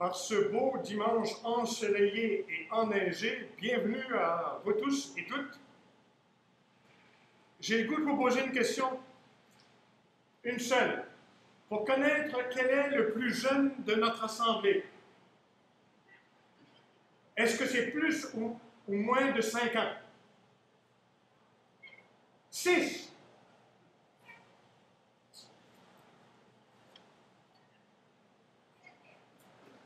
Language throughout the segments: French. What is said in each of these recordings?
par ce beau dimanche ensoleillé et enneigé. Bienvenue à vous tous et toutes. J'ai le goût de vous poser une question, une seule, pour connaître quel est le plus jeune de notre assemblée. Est-ce que c'est plus ou moins de 5 ans? 6.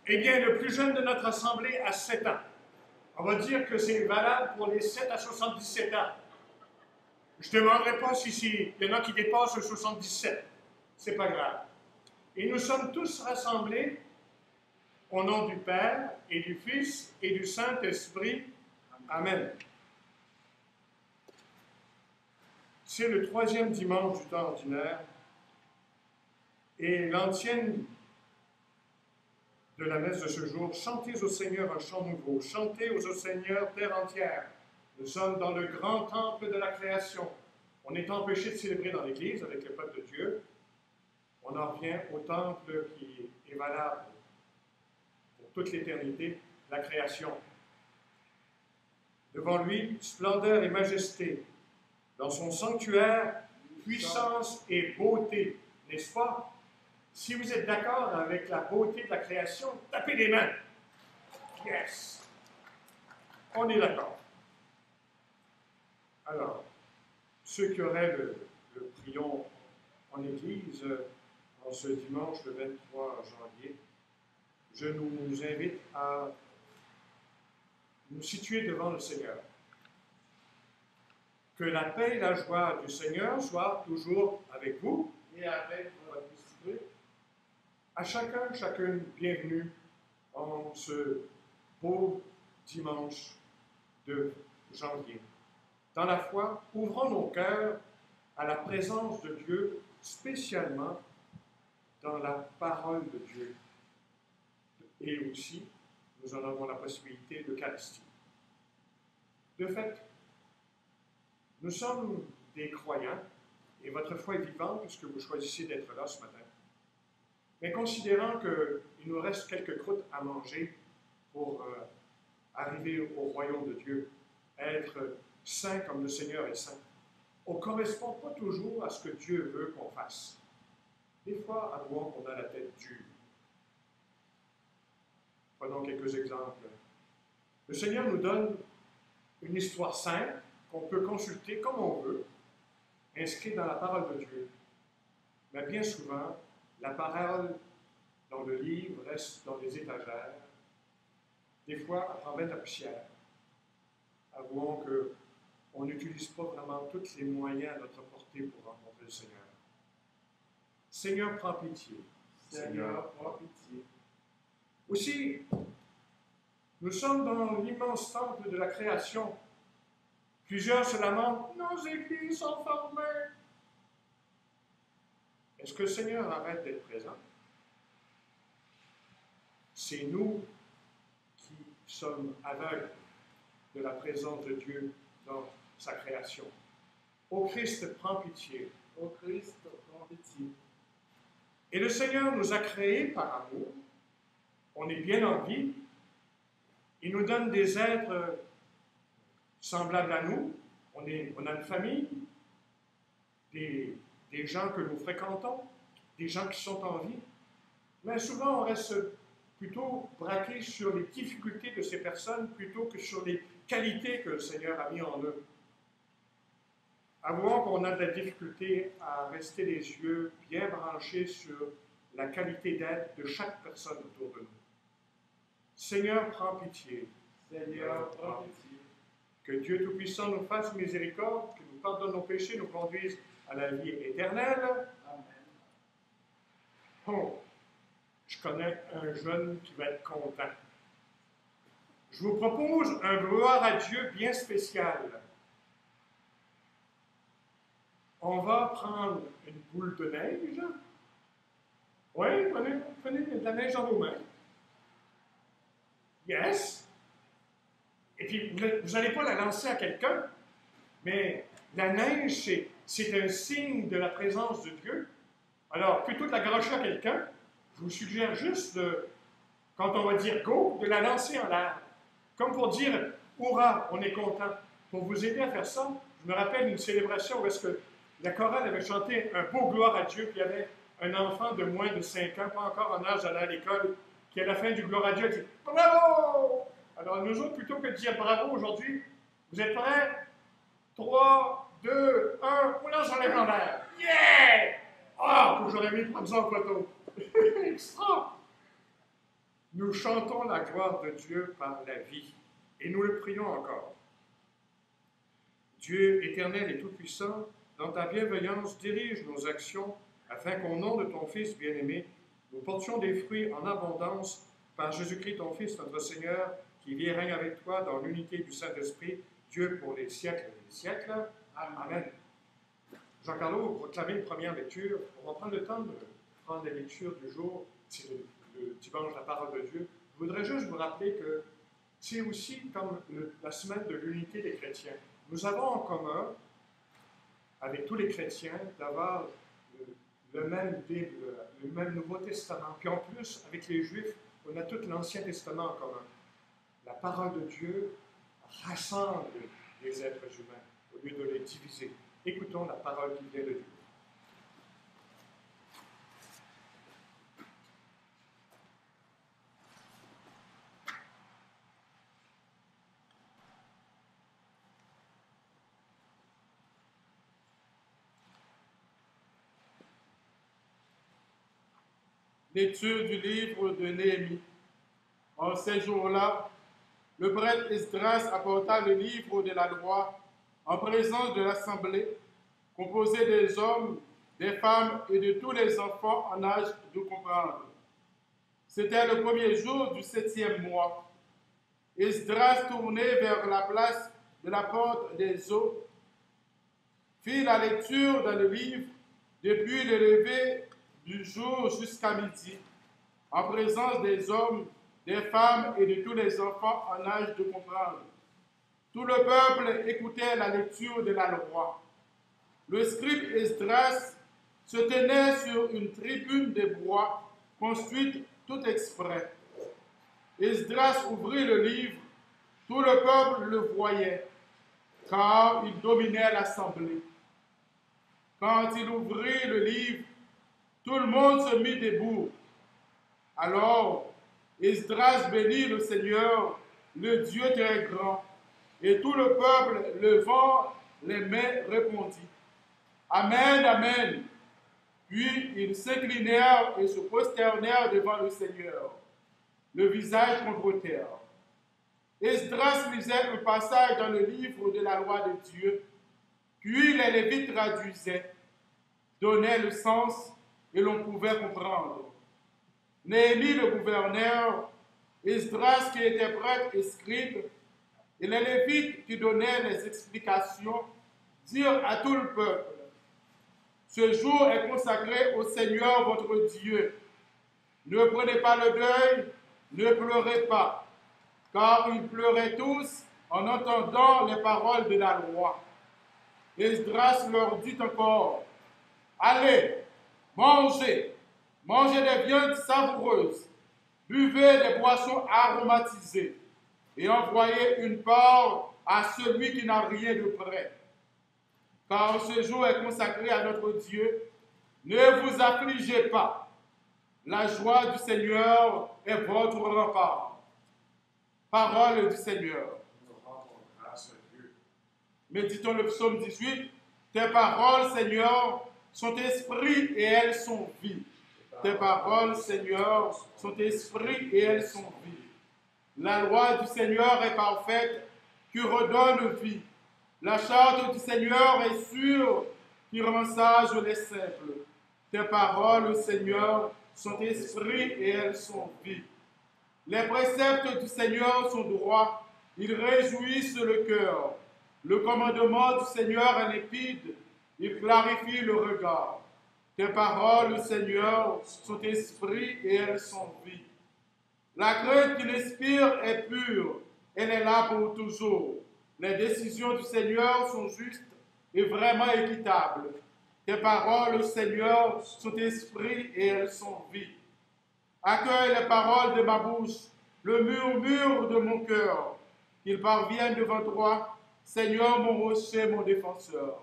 Eh bien, le plus jeune de notre assemblée a 7 ans. On va dire que c'est valable pour les 7 à 77 ans. Je ne demanderai pas s'il y en a qui dépassent le 77. C'est pas grave. Et nous sommes tous rassemblés au nom du Père et du Fils et du Saint-Esprit. Amen. C'est le 3e dimanche du temps ordinaire et l'antienne de la messe de ce jour, chantez au Seigneur un chant nouveau, chantez au Seigneur terre entière. Nous sommes dans le grand temple de la création. On est empêché de célébrer dans l'Église avec le peuple de Dieu. On en revient au temple qui est valable pour toute l'éternité, la création. Devant lui, splendeur et majesté. Dans son sanctuaire, puissance et beauté, n'est-ce pas? Si vous êtes d'accord avec la beauté de la création, tapez des mains. Yes! On est d'accord. Alors, ceux qui auraient le prion en Église, en ce dimanche, le 23 janvier, je nous invite à nous situer devant le Seigneur. Que la paix et la joie du Seigneur soient toujours avec vous et avec votre esprit. À chacun, chacune, bienvenue en ce beau dimanche de janvier. Dans la foi, ouvrons nos cœurs à la présence de Dieu, spécialement dans la parole de Dieu. Et aussi, nous en avons la possibilité d'Eucharistie. De fait, nous sommes des croyants, et votre foi est vivante puisque vous choisissez d'être là ce matin. Mais considérant qu'il nous reste quelques croûtes à manger pour arriver au royaume de Dieu, être saint comme le Seigneur est saint, on ne correspond pas toujours à ce que Dieu veut qu'on fasse. Des fois, avouons qu'on a la tête dure. Prenons quelques exemples. Le Seigneur nous donne une histoire simple qu'on peut consulter comme on veut, inscrite dans la parole de Dieu. Mais bien souvent, la parole dans le livre reste dans les étagères. Des fois, elle prend bien la poussière. Avouons qu'on n'utilise pas vraiment tous les moyens à notre portée pour rencontrer le Seigneur. Seigneur, prends pitié. Seigneur, prends pitié. Aussi, nous sommes dans l'immense temple de la création. Plusieurs se lamentent, nos églises sont fermées. Est-ce que le Seigneur arrête d'être présent? C'est nous qui sommes aveugles de la présence de Dieu dans sa création. Ô Christ, prends pitié. Ô Christ, prends pitié. Et le Seigneur nous a créés par amour. On est bien en vie. Il nous donne des êtres semblables à nous. On a une famille, des gens que nous fréquentons, des gens qui sont en vie. Mais souvent, on reste plutôt braqué sur les difficultés de ces personnes plutôt que sur les qualités que le Seigneur a mis en eux. Avouons qu'on a de la difficulté à rester les yeux bien branchés sur la qualité d'être de chaque personne autour de nous. Seigneur, prends pitié. Seigneur, prends pitié. Que Dieu Tout-Puissant nous fasse miséricorde, qu'il nous pardonne nos péchés, nous conduise à la vie éternelle. Amen. Oh, je connais un jeune qui va être content. Je vous propose un gloire à Dieu bien spécial. On va prendre une boule de neige. Oui, prenez de la neige dans vos mains. Yes. Et puis, vous n'allez pas la lancer à quelqu'un, mais la neige, c'est un signe de la présence de Dieu. Alors, plutôt que de la garocher à quelqu'un, je vous suggère juste Quand on va dire go, de la lancer en l'air. Comme pour dire hurrah, on est content. Pour vous aider à faire ça, je me rappelle une célébration où est-ce que la chorale avait chanté un beau gloire à Dieu, puis il y avait un enfant de moins de 5 ans, pas encore en âge d'aller à l'école, qui à la fin du gloire à Dieu a dit bravo! Alors nous autres, plutôt que de dire bravo aujourd'hui, vous êtes prêts? 3, 2, 1, on lance en l'air en l'air. Yeah! Ah, que j'aurais mis prendre ça en photo. Extra! Nous chantons la gloire de Dieu par la vie, et nous le prions encore. Dieu éternel et tout-puissant, dans ta bienveillance, dirige nos actions, afin qu'au nom de ton Fils bien-aimé, nous portions des fruits en abondance par Jésus-Christ, ton Fils, notre Seigneur, qui vit et règne avec toi dans l'unité du Saint-Esprit, Dieu pour les siècles des siècles. Amen. Jean-Carlo, vous proclamez une première lecture. On va prendre le temps de prendre la lecture du jour, c'est le dimanche, la parole de Dieu. Je voudrais juste vous rappeler que c'est aussi comme la semaine de l'unité des chrétiens. Nous avons en commun, avec tous les chrétiens, d'avoir le même Bible, le même Nouveau Testament. Puis en plus, avec les Juifs, on a tout l'Ancien Testament en commun. La parole de Dieu rassemble les êtres humains au lieu de les diviser. Écoutons la parole qui vient de Dieu. Lecture du livre de Néhémie. En ces jours-là, le prêtre Esdras apporta le livre de la loi en présence de l'assemblée, composée des hommes, des femmes et de tous les enfants en âge de comprendre. C'était le premier jour du 7e mois. Esdras, tourné vers la place de la porte des eaux, fit la lecture dans le livre depuis le lever du jour jusqu'à midi, en présence des hommes, des femmes et de tous les enfants en âge de comprendre. Tout le peuple écoutait la lecture de la loi. Le scribe Esdras se tenait sur une tribune de bois construite tout exprès. Esdras ouvrit le livre, tout le peuple le voyait, car il dominait l'assemblée. Quand il ouvrit le livre, tout le monde se mit debout. Alors, Esdras bénit le Seigneur, le Dieu très grand, et tout le peuple, levant les mains, répondit « Amen, Amen ». Puis ils s'inclinèrent et se prosternèrent devant le Seigneur, le visage contre terre. Esdras lisait un passage dans le livre de la loi de Dieu, puis les Lévites traduisaient, donnaient le sens et l'on pouvait comprendre. Néhémie, le gouverneur, Esdras, qui était prêtre et scribe, et les Lévites qui donnaient les explications, dirent à tout le peuple, « Ce jour est consacré au Seigneur votre Dieu. Ne prenez pas le deuil, ne pleurez pas, car ils pleuraient tous en entendant les paroles de la loi. » Esdras leur dit encore, « Allez, mangez des viandes savoureuses, buvez des boissons aromatisées, et envoyez une part à celui qui n'a rien de prêt. Car ce jour est consacré à notre Dieu. Ne vous affligez pas. La joie du Seigneur est votre rempart. » Parole du Seigneur. Nous rendons grâce à Dieu. Méditons le psaume 18. Tes paroles, Seigneur, sont esprit et elles sont vie. Tes paroles, Seigneur, sont esprit et elles sont vie. La loi du Seigneur est parfaite, qui redonne vie. La charte du Seigneur est sûre, qui rend sage les simples. Tes paroles, Seigneur, sont esprit et elles sont vie. Les préceptes du Seigneur sont droits, ils réjouissent le cœur. Le commandement du Seigneur est limpide, il clarifie le regard. Tes paroles, Seigneur, sont esprit et elles sont vie. La crainte qu'il inspire est pure, elle est là pour toujours. Les décisions du Seigneur sont justes et vraiment équitables. Tes paroles, Seigneur, sont esprit et elles sont vie. accueille les paroles de ma bouche, le murmure de mon cœur, qu'il parvienne devant toi, Seigneur, mon rocher, mon défenseur.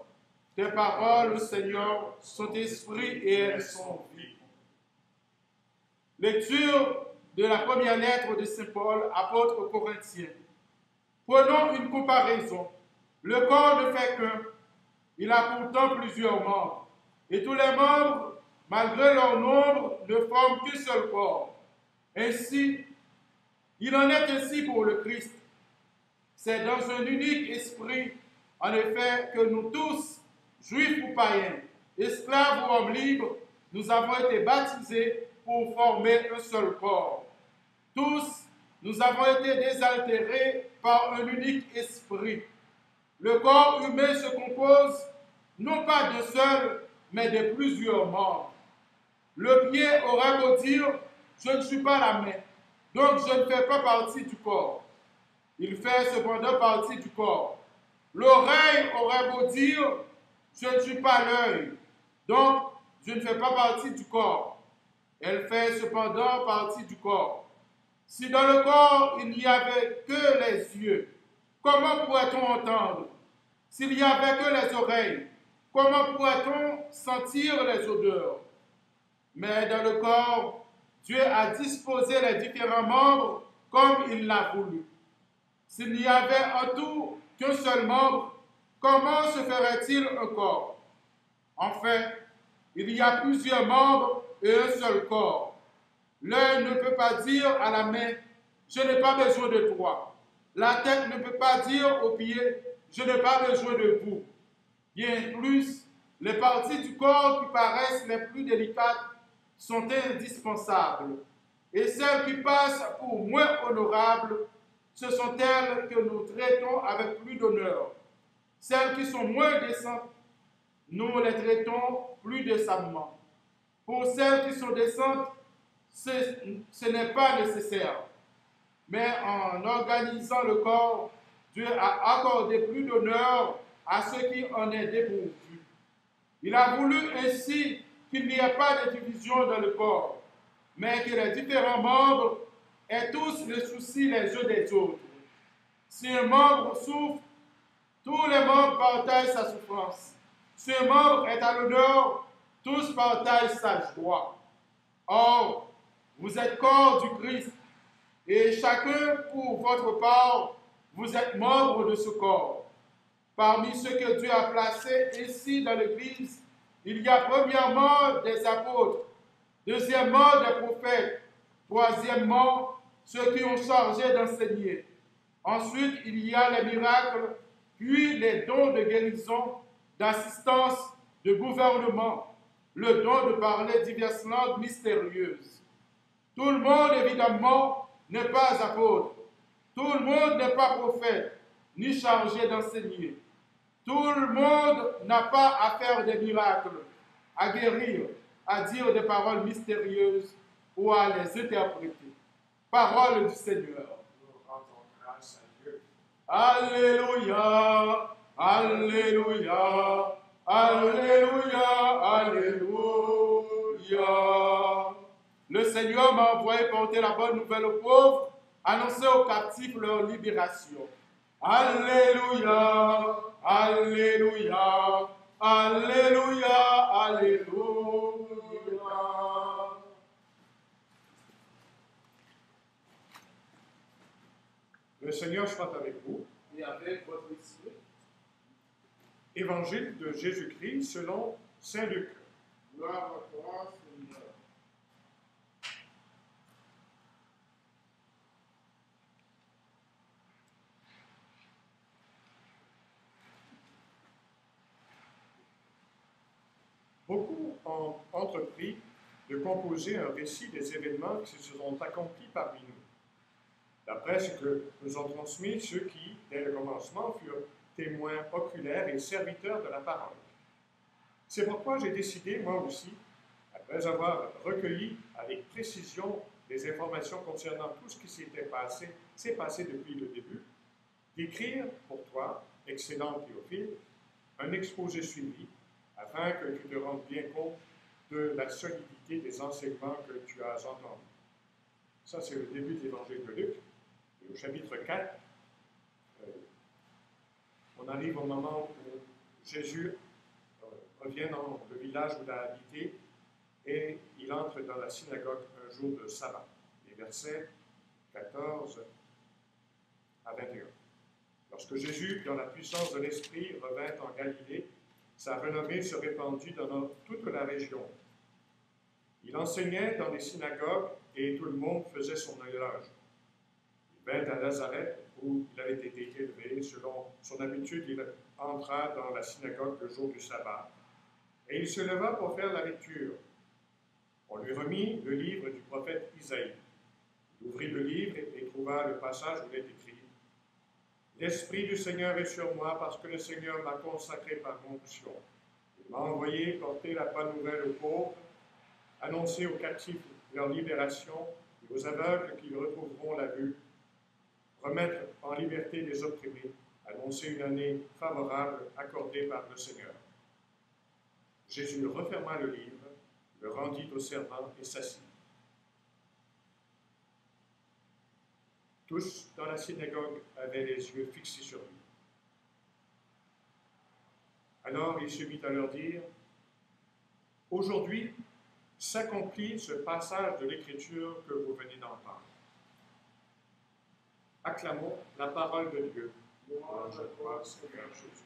Tes paroles, Seigneur, sont esprit et elles sont vie. Lecture de la première lettre de Saint Paul, apôtre aux Corinthiens. Prenons une comparaison. Le corps ne fait qu'un. Il a pourtant plusieurs membres. Et tous les membres, malgré leur nombre, ne forment qu'un seul corps. Ainsi, il en est ainsi pour le Christ. C'est dans un unique esprit, en effet, que nous tous, juifs ou païens, esclaves ou hommes libres, nous avons été baptisés pour former un seul corps. Tous, nous avons été désaltérés par un unique esprit. Le corps humain se compose non pas d'un seul, mais de plusieurs membres. Le pied aurait beau dire, je ne suis pas la main, donc je ne fais pas partie du corps. Il fait cependant partie du corps. L'oreille aurait beau dire, je ne suis pas l'œil, donc je ne fais pas partie du corps. Elle fait cependant partie du corps. Si dans le corps il n'y avait que les yeux, comment pourrait-on entendre? S'il n'y avait que les oreilles, comment pourrait-on sentir les odeurs? Mais dans le corps, Dieu a disposé les différents membres comme il l'a voulu. S'il n'y avait en tout qu'un seul membre, comment se ferait-il un corps? Enfin, il y a plusieurs membres et un seul corps. L'œil ne peut pas dire à la main, je n'ai pas besoin de toi. La tête ne peut pas dire aux pieds, je n'ai pas besoin de vous. Bien plus, les parties du corps qui paraissent les plus délicates sont indispensables. Et celles qui passent pour moins honorables, ce sont elles que nous traitons avec plus d'honneur. Celles qui sont moins décentes, nous les traitons plus décemment. Pour celles qui sont décentes, ce n'est pas nécessaire. Mais en organisant le corps, Dieu a accordé plus d'honneur à ceux qui en est dépourvu. Il a voulu ainsi qu'il n'y ait pas de division dans le corps, mais que les différents membres aient tous le souci les uns des autres. Si un membre souffre, tous les membres partagent sa souffrance. Si un membre est à l'honneur, tous partagent sa joie. Or, vous êtes corps du Christ, et chacun pour votre part, vous êtes membre de ce corps. Parmi ceux que Dieu a placés ici dans l'Église, il y a premièrement des apôtres, deuxièmement des prophètes, troisièmement ceux qui ont chargé d'enseigner. Ensuite, il y a les miracles, puis les dons de guérison, d'assistance, de gouvernement, le don de parler diverses langues mystérieuses. Tout le monde, évidemment, n'est pas apôtre. Tout le monde n'est pas prophète, ni chargé d'enseigner. Tout le monde n'a pas à faire des miracles, à guérir, à dire des paroles mystérieuses ou à les interpréter. Parole du Seigneur. Nous rendons grâce à Dieu. Alléluia, Alléluia, Alléluia, Alléluia. Le Seigneur m'a envoyé porter la bonne nouvelle aux pauvres, annoncer aux captifs leur libération. Alléluia, Alléluia, Alléluia, Alléluia. Le Seigneur soit avec vous. Et avec votre esprit, Évangile de Jésus-Christ selon Saint Luc. gloire à toi, Seigneur. Beaucoup ont entrepris de composer un récit des événements qui se sont accomplis parmi nous, d'après ce que nous ont transmis ceux qui, dès le commencement, furent témoins oculaires et serviteurs de la parole. C'est pourquoi j'ai décidé, moi aussi, après avoir recueilli avec précision des informations concernant tout ce qui s'est passé depuis le début, d'écrire pour toi, excellent Théophile, un exposé suivi, afin que tu te rendes bien compte de la solidité des enseignements que tu as entendus. Ça, c'est le début de l'évangile de Luc. Et au chapitre 4, on arrive au moment où Jésus revient dans le village où il a habité et il entre dans la synagogue un jour de sabbat. Les versets 14 à 21. Lorsque Jésus, dans la puissance de l'Esprit, revint en Galilée, sa renommée se répandit dans toute la région. Il enseignait dans les synagogues et tout le monde faisait son éloge. Il vint à Nazareth où il avait été élevé. Selon son habitude, il entra dans la synagogue le jour du sabbat et il se leva pour faire la lecture. On lui remit le livre du prophète Isaïe. Il ouvrit le livre et trouva le passage où il est écrit « L'Esprit du Seigneur est sur moi parce que le Seigneur m'a consacré par onction. Il m'a envoyé porter la bonne nouvelle aux pauvres, annoncer aux captifs leur libération et aux aveugles qu'ils retrouveront la vue, remettre en liberté les opprimés, annoncer une année favorable accordée par le Seigneur. » Jésus referma le livre, le rendit au servant et s'assit. Tous dans la synagogue avaient les yeux fixés sur lui. Alors il se mit à leur dire, « Aujourd'hui s'accomplit ce passage de l'Écriture que vous venez d'entendre. » Acclamons la parole de Dieu. Louange à toi, Seigneur Jésus.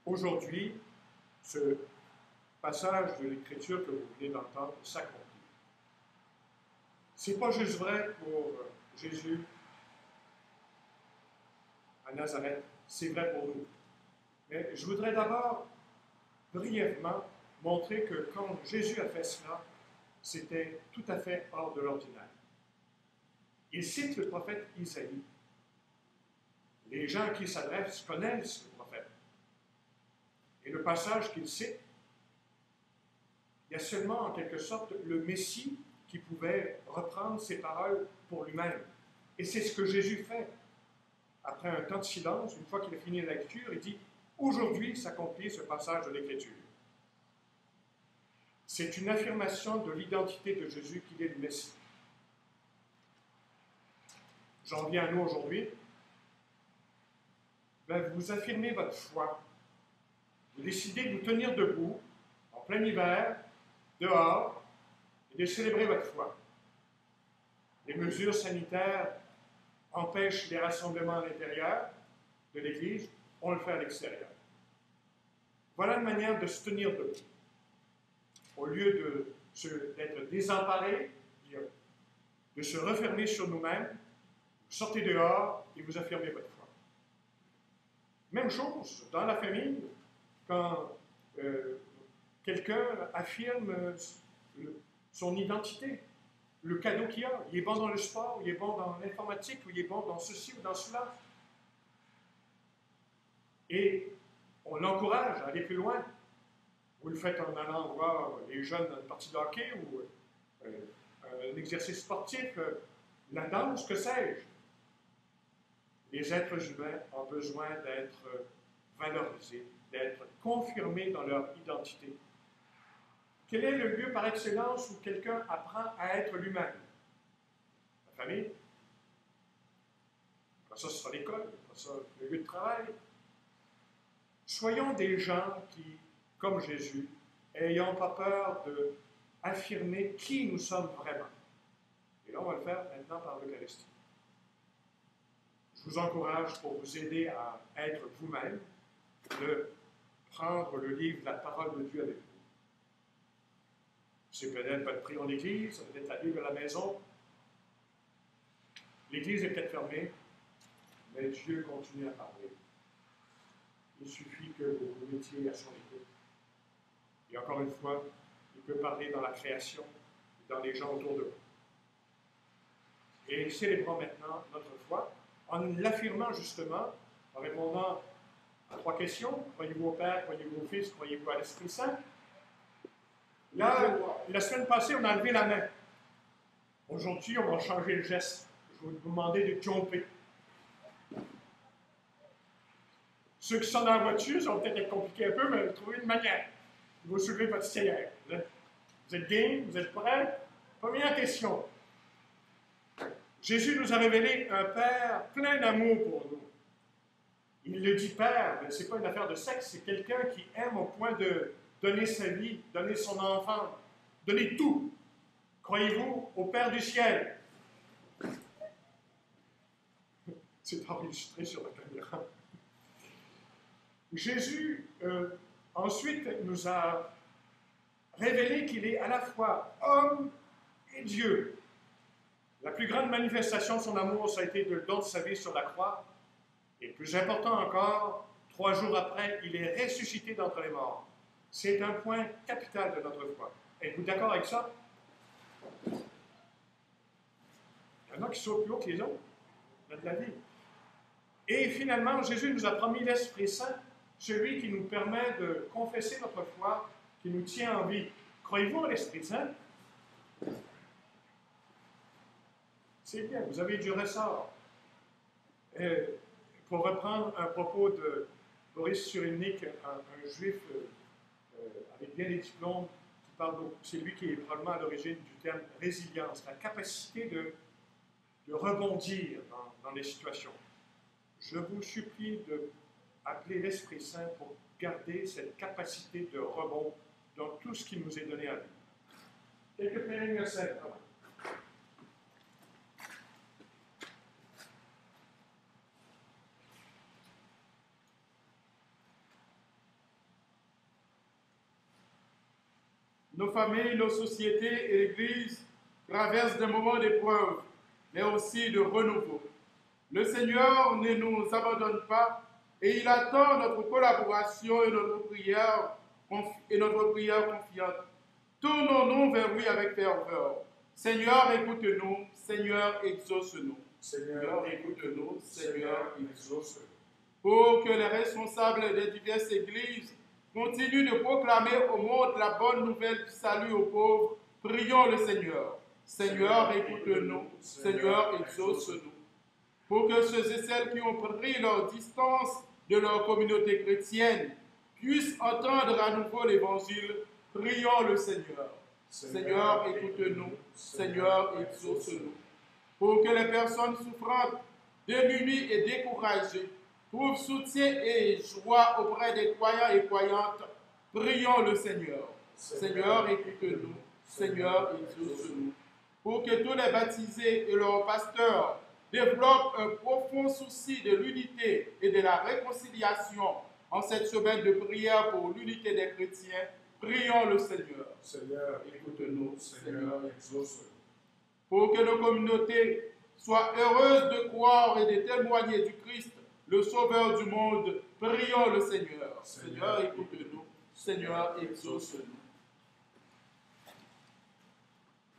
Aujourd'hui, ce passage de l'Écriture que vous venez d'entendre s'accomplit. Ce n'est pas juste vrai pour Jésus à Nazareth, c'est vrai pour nous. Mais je voudrais d'abord, brièvement, montrer que quand Jésus a fait cela, c'était tout à fait hors de l'ordinaire. Il cite le prophète Isaïe. Les gens à qui il s'adresse connaissent le prophète. Et le passage qu'il cite, il y a seulement en quelque sorte le Messie qui pouvait reprendre ses paroles pour lui-même. Et c'est ce que Jésus fait. Après un temps de silence, une fois qu'il a fini la lecture, il dit « Aujourd'hui s'accomplit ce passage de l'Écriture ». C'est une affirmation de l'identité de Jésus qu'il est le Messie. J'en viens à nous aujourd'hui. Vous affirmez votre foi. Vous décidez de vous tenir debout, en plein hiver, dehors, et de célébrer votre foi. Les mesures sanitaires empêchent les rassemblements à l'intérieur de l'Église, on le fait à l'extérieur. Voilà une manière de se tenir debout. Au lieu d'être désemparé, de se refermer sur nous-mêmes, vous sortez dehors et vous affirmez votre foi. Même chose dans la famille, quand quelqu'un affirme son identité, le cadeau qu'il a. Il est bon dans le sport, il est bon dans l'informatique, ou il est bon dans ceci ou dans cela. Et on l'encourage à aller plus loin. Vous le faites en allant voir les jeunes dans une partie de hockey ou un exercice sportif, la danse, que sais-je. Les êtres humains ont besoin d'être valorisés, d'être confirmés dans leur identité. Quel est le lieu par excellence où quelqu'un apprend à être lui-même? La famille. Après ça, ce sera l'école. Après ça, le lieu de travail. Soyons des gens qui, comme Jésus, n'ayons pas peur d'affirmer qui nous sommes vraiment. Et là, on va le faire maintenant par l'Eucharistie. Je vous encourage, pour vous aider à être vous-même, de prendre le livre de la parole de Dieu avec vous. C'est peut-être votre prière en l'église, ça peut être la Bible à la maison. L'église est peut-être fermée, mais Dieu continue à parler. Il suffit que vous vous mettiez à son écoute. Et encore une fois, il peut parler dans la création, dans les gens autour de vous. Et célébrons maintenant notre foi en l'affirmant justement, en répondant à 3 questions. Croyez-vous au Père, croyez-vous au Fils, croyez-vous à l'Esprit Saint? Là, la semaine passée, on a levé la main. Aujourd'hui, on va changer le geste. Je vais vous demander de jumper. Ceux qui sont dans la voiture, ça va peut-être être compliqué un peu, mais trouvez une manière. Vous soulevez votre Seigneur. Vous Vous êtes game? Vous êtes prêts? Première question. Jésus nous a révélé un Père plein d'amour pour nous. Il le dit Père, mais ce n'est pas une affaire de sexe, c'est quelqu'un qui aime au point de donner sa vie, donner son enfant, donner tout. Croyez-vous au Père du ciel? C'est enregistré sur la caméra. Jésus, ensuite, nous a révélé qu'il est à la fois homme et Dieu. La plus grande manifestation de son amour, ça a été de le don de sa vie sur la croix. Et plus important encore, 3 jours après, il est ressuscité d'entre les morts. C'est un point capital de notre foi. Êtes-vous d'accord avec ça? Il y en a qui sautent plus haut que les autres de la vie. Et finalement, Jésus nous a promis l'Esprit Saint, celui qui nous permet de confesser notre foi, qui nous tient en vie. Croyez-vous à l'Esprit Saint? C'est bien, vous avez du ressort. Pour reprendre un propos de Boris Cyrulnik, un juif avec bien des diplômes, qui parle beaucoup, c'est lui qui est probablement à l'origine du terme résilience, la capacité de rebondir dans les situations. Je vous supplie d'appeler l'Esprit Saint pour garder cette capacité de rebond dans tout ce qui nous est donné à nous. Quelques pèlerins saints. Nos familles, nos sociétés et l'Église traversent des moments d'épreuve, mais aussi de renouveau. Le Seigneur ne nous abandonne pas et il attend notre collaboration et notre prière confiante. Tournons-nous vers lui avec ferveur. Seigneur, écoute-nous. Seigneur, exauce-nous. Seigneur, écoute-nous. Seigneur, exauce-nous. Pour que les responsables des diverses églises continuent de proclamer au monde la bonne nouvelle du salut aux pauvres, prions le Seigneur. Seigneur, écoute-nous. Seigneur, exauce-nous. Pour que ceux et celles qui ont pris leur distance de leur communauté chrétienne puissent entendre à nouveau l'Évangile, prions le Seigneur. Seigneur, écoute-nous. Seigneur, exauce-nous. Pour que les personnes souffrantes, démunies et découragées trouvent soutien et joie auprès des croyants et croyantes, prions le Seigneur. Seigneur, écoute-nous. Seigneur, exauce-nous. Pour que tous les baptisés et leurs pasteurs développent un profond souci de l'unité et de la réconciliation en cette semaine de prière pour l'unité des chrétiens, prions le Seigneur. Seigneur, écoute-nous. Seigneur, exauce-nous. Pour que nos communautés soient heureuses de croire et de témoigner du Christ, le Sauveur du monde, prions le Seigneur. Seigneur, écoute-nous. Seigneur, exauce-nous.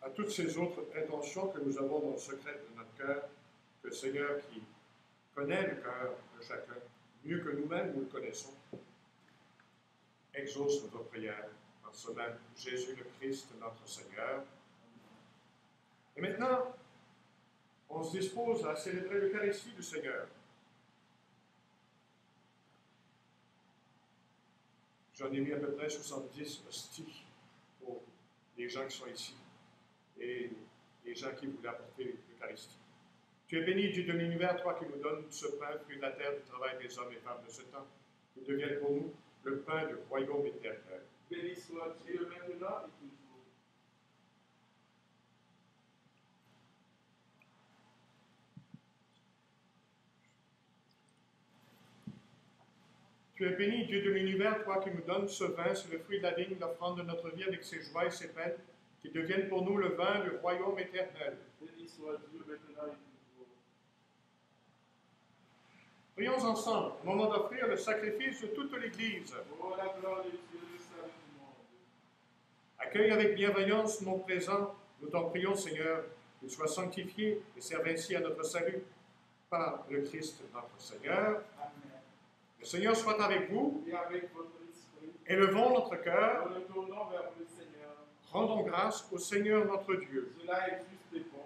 À toutes ces autres intentions que nous avons dans le secret de notre cœur, que le Seigneur qui connaît le cœur de chacun, mieux que nous-mêmes nous le connaissons, exauce notre prière en ce même Jésus le Christ, notre Seigneur. Et maintenant, on se dispose à célébrer l'Eucharistie du Seigneur. J'en ai mis à peu près 70 hosties pour les gens qui sont ici et les gens qui voulaient apporter l'Eucharistie. Tu es béni, Dieu de l'univers, toi qui nous donnes ce pain, fruit de la terre, du travail des hommes et femmes de ce temps, qui devienne pour nous le pain du royaume éternel. Béni soit Dieu maintenant et toujours. Tu es béni, Dieu de l'univers, toi qui nous donnes ce vin, c'est le fruit de la vigne, l'offrande de notre vie avec ses joies et ses peines, qui deviennent pour nous le vin du royaume éternel. Béni soit Dieu maintenant et toujours. Prions ensemble, au moment d'offrir le sacrifice de toute l'Église. Oh, la gloire de Dieu, le salut du monde. Accueille avec bienveillance nos présents, nous t'en prions, Seigneur, qu'ils soient sanctifiés et servent ainsi à notre salut par le Christ notre Seigneur. Amen. Le Seigneur soit avec vous. Et avec votre esprit, Élevons notre cœur. nous nous tournons vers le Seigneur. Rendons grâce au Seigneur notre Dieu. Cela est juste et bon.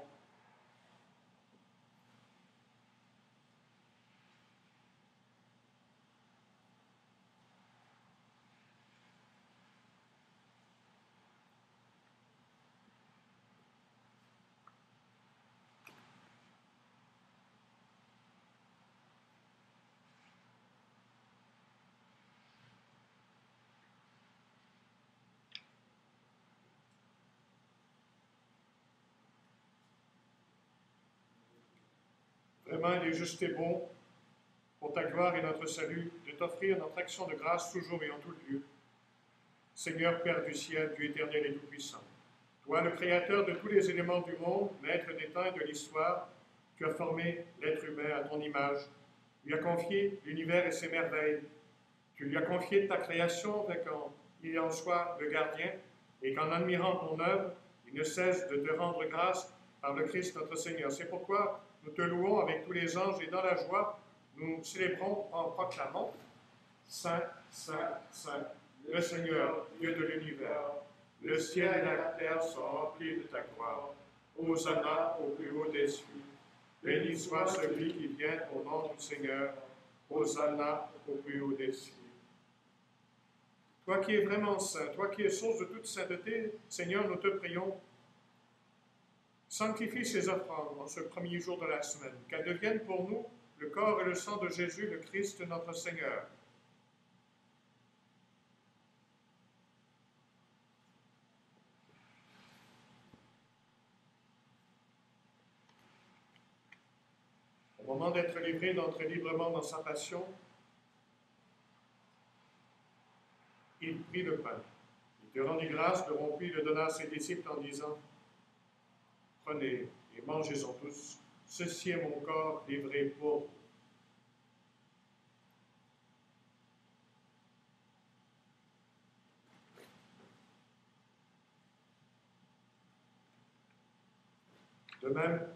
Vraiment, il est juste et bon, pour ta gloire et notre salut, de t'offrir notre action de grâce toujours et en tout lieu. Seigneur, Père du ciel, Dieu éternel et tout-puissant, toi, le Créateur de tous les éléments du monde, Maître des temps et de l'histoire, tu as formé l'être humain à ton image, lui as confié l'univers et ses merveilles, tu lui as confié ta création avec qu'il en soit le gardien, et qu'en admirant ton œuvre, il ne cesse de te rendre grâce par le Christ notre Seigneur. C'est pourquoi nous te louons avec tous les anges et dans la joie, nous célébrons en proclamant Saint, Saint, Saint, le Seigneur, Dieu de l'univers. Le ciel et la terre sont remplis de ta gloire. Hosanna au plus haut des cieux. Béni soit celui qui vient au nom du Seigneur. Hosanna au plus haut des cieux. Toi qui es vraiment saint, toi qui es source de toute sainteté, Seigneur, nous te prions. Sanctifie ces offrandes en ce premier jour de la semaine, qu'elles deviennent pour nous le corps et le sang de Jésus, le Christ, notre Seigneur. Au moment d'être livré, d'entrer librement dans sa passion, il prit le pain. Il te rendit grâce, le rompit, le donna à ses disciples en disant « Prenez et mangez-en tous, ceci est mon corps livré pour vous. » De même,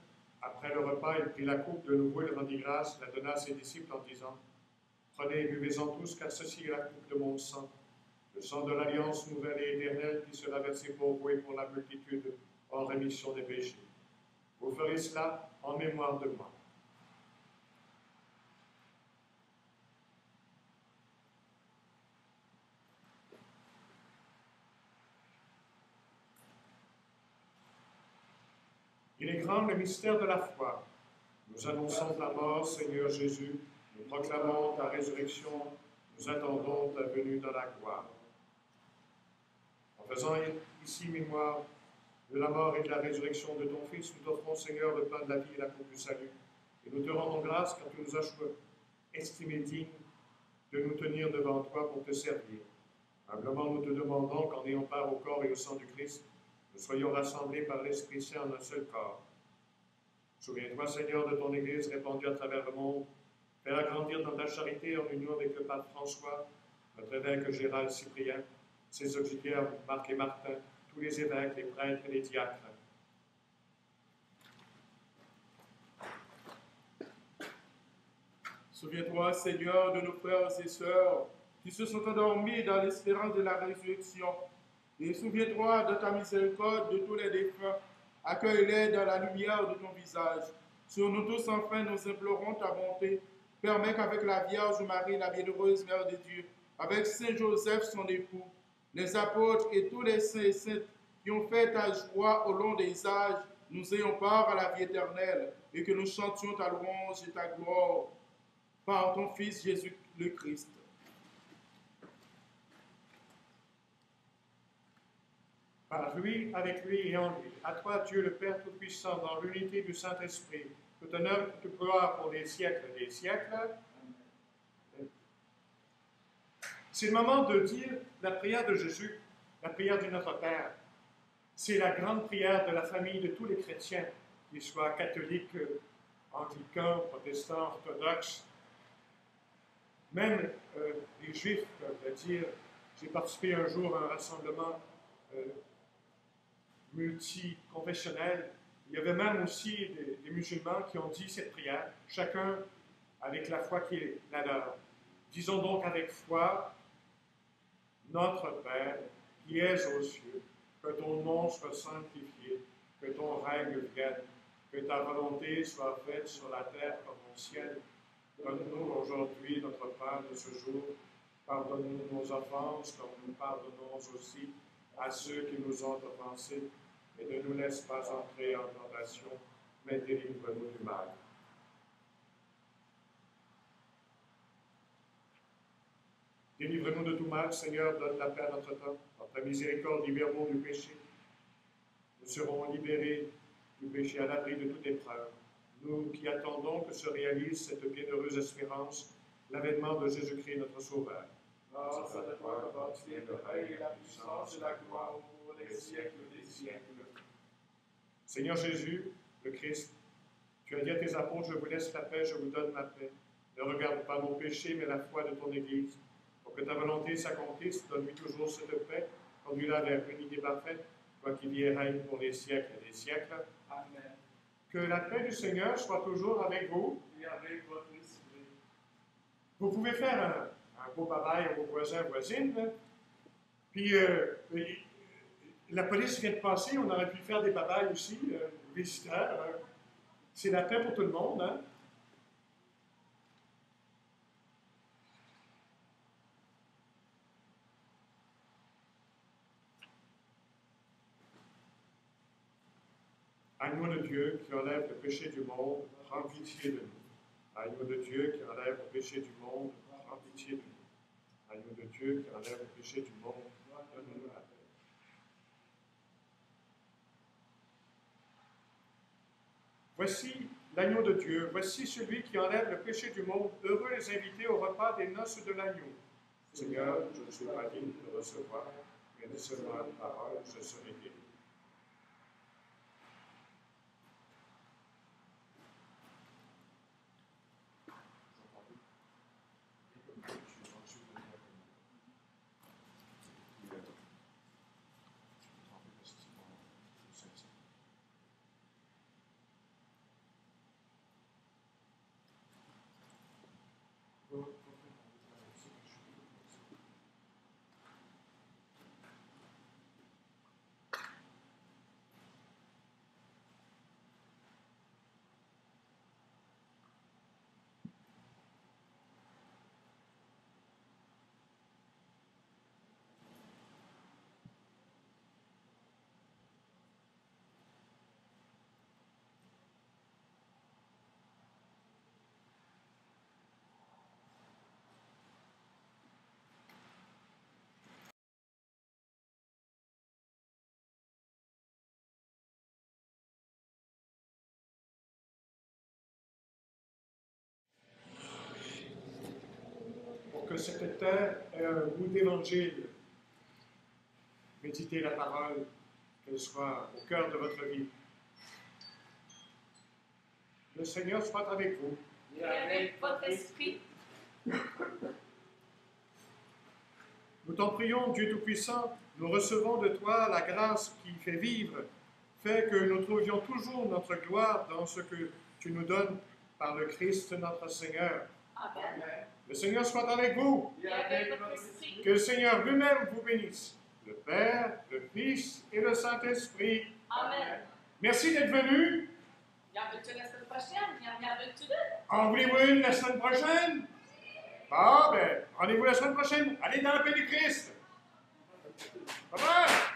après le repas, il prit la coupe de nouveau, il rendit grâce, la donna à ses disciples en disant « Prenez et buvez-en tous, car ceci est la coupe de mon sang, le sang de l'alliance nouvelle et éternelle qui sera versé pour vous et pour la multitude en rémission des péchés. Vous ferez cela en mémoire de moi. » Il est grand le mystère de la foi. Nous annonçons ta mort, Seigneur Jésus. Nous proclamons ta résurrection. Nous attendons ta venue dans la gloire. En faisant ici mémoire de la mort et de la résurrection de ton Fils, nous t'offrons, Seigneur, le pain de la vie et la coupe du salut. Et nous te rendons grâce car tu nous as estimés dignes de nous tenir devant toi pour te servir. Humblement, nous te demandons qu'en ayant part au corps et au sang du Christ, nous soyons rassemblés par l'Esprit Saint en un seul corps. Souviens-toi, Seigneur, de ton Église répandue à travers le monde. Fais-la grandir dans ta charité en union avec le pape François, notre évêque Gérald Cyprien, ses auxiliaires Marc et Martin, tous les évêques, les prêtres et les diacres. Souviens-toi, Seigneur, de nos frères et sœurs qui se sont endormis dans l'espérance de la résurrection. Et souviens-toi de ta miséricorde de tous les défunts. Accueille-les dans la lumière de ton visage. Sur nous tous, enfin, nous implorons ta bonté. Permets qu'avec la Vierge Marie, la bienheureuse Mère de Dieu, avec Saint Joseph, son époux, les apôtres et tous les saints et saintes qui ont fait ta joie au long des âges, nous ayons part à la vie éternelle et que nous chantions ta louange et ta gloire par ton Fils Jésus le Christ. Par lui, avec lui et en lui, à toi, Dieu le Père Tout-Puissant, dans l'unité du Saint-Esprit, tout honneur et toute gloire pour les siècles des siècles. C'est le moment de dire la prière de Jésus, la prière du Notre Père. C'est la grande prière de la famille de tous les chrétiens, qu'ils soient catholiques, anglicans, protestants, orthodoxes. Même les Juifs peuvent dire. J'ai participé un jour à un rassemblement multiconfessionnel. Il y avait même aussi des musulmans qui ont dit cette prière, chacun avec la foi qui est la leur. Disons donc avec foi, Notre Père, qui es aux cieux, que ton nom soit sanctifié, que ton règne vienne, que ta volonté soit faite sur la terre comme au ciel. Donne-nous aujourd'hui notre pain de ce jour. Pardonne-nous nos offenses, comme nous pardonnons aussi à ceux qui nous ont offensés. Et ne nous laisse pas entrer en tentation, mais délivre-nous du mal. Délivre-nous de tout mal, Seigneur, donne la paix à notre temps. Par ta miséricorde, libère-nous du péché. Nous serons libérés du péché à l'abri de toute épreuve. nous qui attendons que se réalise cette bienheureuse espérance, l'avènement de Jésus-Christ, notre Sauveur. Grâce à toi, bâtir le règne et la puissance et la gloire pour les siècles des siècles. Seigneur Jésus, le Christ, tu as dit à tes apôtres, je vous laisse la paix, je vous donne ma paix. Ne regarde pas mon péché, mais la foi de ton Église. Pour que ta volonté s'accomplisse, donne-lui toujours cette paix, conduis-la vers l'unité parfaite, toi qui vis et règnes pour les siècles et des siècles. Amen. Que la paix du Seigneur soit toujours avec vous. Et avec votre esprit. Vous pouvez faire un beau babaille à vos voisins, voisines. Là. Puis, la police vient de passer, on aurait pu faire des babayes aussi, aux visiteurs. C'est la paix pour tout le monde. Hein? Agneau de Dieu qui enlève le péché du monde, prends pitié de nous. Agneau de Dieu qui enlève le péché du monde, prends pitié de nous. Agneau de Dieu qui enlève le péché du monde, donne-nous la paix. Voici l'agneau de Dieu, voici celui qui enlève le péché du monde. Heureux les invités au repas des noces de l'agneau. Seigneur, je ne suis pas digne de recevoir, mais de seulement une parole, je serai guéri. Que cette terre ait un goût d'évangile. Méditez la parole, qu'elle soit au cœur de votre vie. Le Seigneur soit avec vous. Et avec votre esprit. Nous t'en prions, Dieu Tout-Puissant, nous recevons de toi la grâce qui fait vivre, fait que nous trouvions toujours notre gloire dans ce que tu nous donnes par le Christ notre Seigneur. Amen. Le Seigneur soit avec vous. Et avec votre esprit. Que le Seigneur lui-même vous bénisse. Le Père, le Fils et le Saint-Esprit. Amen. Merci d'être venus. Y en a-tu la semaine prochaine? Y en a-tu deux? En voulez-vous une la semaine prochaine? Bon, ben, rendez-vous la semaine prochaine. Allez dans la paix du Christ. Bye bye.